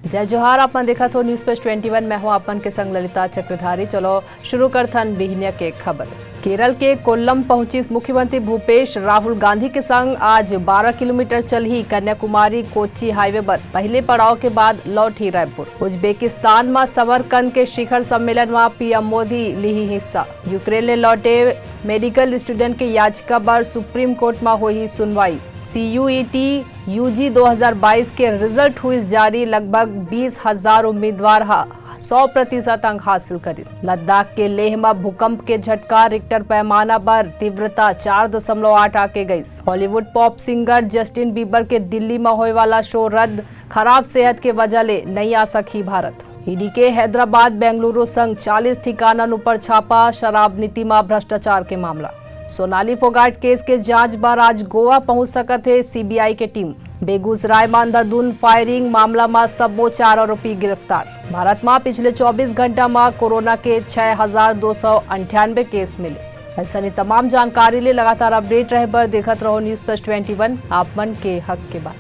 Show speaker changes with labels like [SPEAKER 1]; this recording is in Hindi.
[SPEAKER 1] जय जोहार। अपन देखा तो न्यूज पेज 21 में हूँ अपन के संग ललिता चक्रधारी। चलो शुरू करथन बिहनिया के खबर। केरल के कोल्लम पहुंची मुख्यमंत्री भूपेश राहुल गांधी के संग आज 12 किलोमीटर चलही कन्याकुमारी कोच्चि हाईवे पर पहले पड़ाव के बाद लौटी रायपुर। उज्बेकिस्तान में समरकंद के शिखर सम्मेलन में पीएम मोदी ली हिस्सा। यूक्रेन ले लौटे मेडिकल स्टूडेंट के याचिका पर सुप्रीम कोर्ट में हुई सुनवाई। CUET UG 2022 के रिजल्ट हुई जारी। लगभग 20,000 उम्मीदवार 100% अंक हासिल करी। लद्दाख के लेह में भूकंप के झटका। रिक्टर पैमाना पर तीव्रता 4.8 आके गई। Hollywood pop singer Justin Bieber के दिल्ली में होने वाला शो रद्द। खराब सेहत के वजह ले नहीं आ सकी भारत। ईडी के हैदराबाद बेंगलुरु संग 40 ठिकानन ऊपर छापा। शराब नीति में भ्रष्टाचार के मामला। सोनाली फोगाट केस के जांच बार आज गोवा पहुंच सकत है CBI के टीम। बेगूसराय में अंधाधुंध फायरिंग मामला में सबो 4 आरोपी गिरफ्तार। भारत में पिछले 24 घंटा में कोरोना के 6,298 केस मिले। ऐसा तमाम जानकारी ले लगातार अपडेट रहे पर देखत रहो न्यूज प्लस 21 आप मन के हक के बात।